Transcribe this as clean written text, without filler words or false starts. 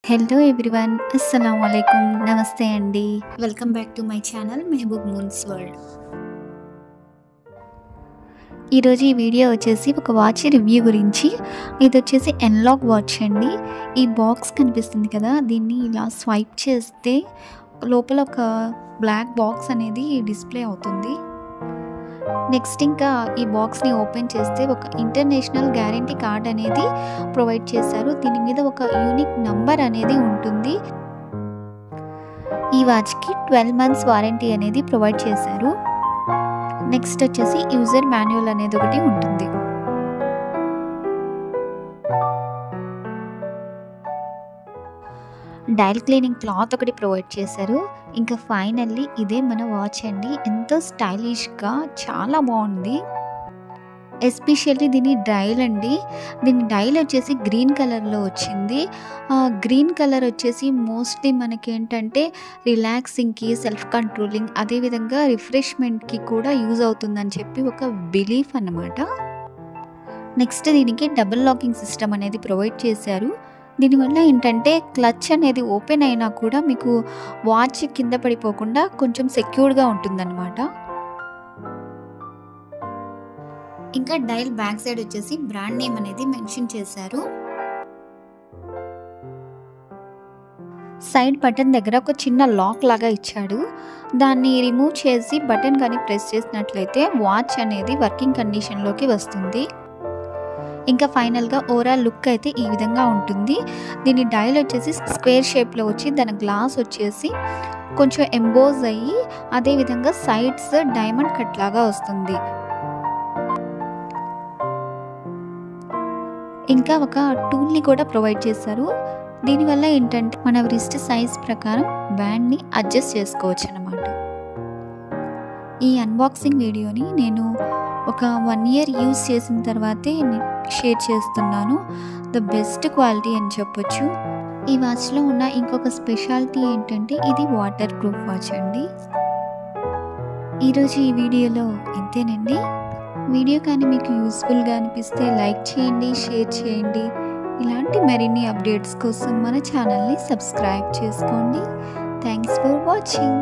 Hello everyone, అస్సలాము అలైకుం, నమస్తే అండి. Welcome back to my channel Mehboob moons world. ఈరోజు ఈ వీడియో వచ్చేసి ఒక వాచ్ రివ్యూ గురించి. ఇది వచ్చేసి ఎన్లాగ్ వాచ్ అండి. ఈ బాక్స్ కనిపిస్తుంది కదా, దీన్ని ఇలా స్వైప్ చేస్తే లోపల ఒక బ్లాక్ బాక్స్ అనేది డిస్ప్లే అవుతుంది. నెక్స్ట్ ఇంకా ఈ బాక్స్ని ఓపెన్ చేస్తే ఒక ఇంటర్నేషనల్ గ్యారంటీ కార్డ్ అనేది ప్రొవైడ్ చేశారు. దీని మీద ఒక యూనిక్ నంబర్ అనేది ఉంటుంది. ఈ వాచ్కి 12 months వారంటీ అనేది ప్రొవైడ్ చేశారు. నెక్స్ట్ వచ్చేసి యూజర్ మాన్యువల్ అనేది ఒకటి ఉంటుంది. డైల్ క్లీనింగ్ క్లాత్ ఒకటి ప్రొవైడ్ చేశారు. ఇంకా ఫైనల్లీ ఇదే మన వాచ్ అండి. ఎంతో స్టైలిష్గా చాలా బాగుంది. ఎస్పెషల్లీ దీని డైల్ అండి. దీని డైల్ వచ్చేసి గ్రీన్ కలర్లో వచ్చింది. గ్రీన్ కలర్ వచ్చేసి మోస్ట్లీ మనకేంటంటే రిలాక్సింగ్కి, సెల్ఫ్ కంట్రోలింగ్, అదేవిధంగా రిఫ్రెష్మెంట్కి కూడా యూజ్ అవుతుందని చెప్పి ఒక బిలీఫ్ అన్నమాట. నెక్స్ట్ దీనికి డబుల్ లాకింగ్ సిస్టమ్ అనేది ప్రొవైడ్ చేశారు. దీనివల్ల ఏంటంటే క్లచ్ అనేది ఓపెన్ అయినా కూడా మీకు వాచ్ కింద పడిపోకుండా కొంచెం సెక్యూర్డ్గా ఉంటుందన్నమాట. ఇంకా డైల్ బ్యాక్ సైడ్ వచ్చేసి బ్రాండ్ నేమ్ అనేది మెన్షన్ చేశారు. సైడ్ బటన్ దగ్గర ఒక చిన్న లాక్ లాగా ఇచ్చాడు. దాన్ని రిమూవ్ చేసి బటన్ కానీ ప్రెస్ చేసినట్లయితే వాచ్ అనేది వర్కింగ్ కండిషన్లోకి వస్తుంది. ఇంకా ఫైనల్గా ఓవరాల్ లుక్ అయితే ఈ విధంగా ఉంటుంది. దీని డైల్ వచ్చేసి స్క్వేర్ షేప్లో వచ్చి దాని గ్లాస్ వచ్చేసి కొంచెం ఎంబోజ్ అయ్యి అదేవిధంగా సైడ్స్ డైమండ్ కట్ లాగా వస్తుంది. ఇంకా ఒక టూల్ని కూడా ప్రొవైడ్ చేశారు. దీనివల్ల ఏంటంటే మన రిస్ట్ సైజ్ ప్రకారం బ్యాండ్ని అడ్జస్ట్ చేసుకోవచ్చు అన్నమాట. ఈ అన్బాక్సింగ్ వీడియోని నేను ఒక 1 year యూస్ చేసిన తర్వాతే షేర్ చేస్తున్నాను. ద బెస్ట్ క్వాలిటీ అని చెప్పొచ్చు. ఈ వాచ్లో ఉన్న ఇంకొక స్పెషాలిటీ ఏంటంటే ఇది వాటర్ ప్రూఫ్ వాచ్ అండి. ఈరోజు ఈ వీడియోలో ఇంతేనండి. వీడియో కానీ మీకు యూస్ఫుల్గా అనిపిస్తే లైక్ చేయండి, షేర్ చేయండి. ఇలాంటి మరిన్ని అప్డేట్స్ కోసం మన ఛానల్ని సబ్స్క్రైబ్ చేసుకోండి. Thanks for watching.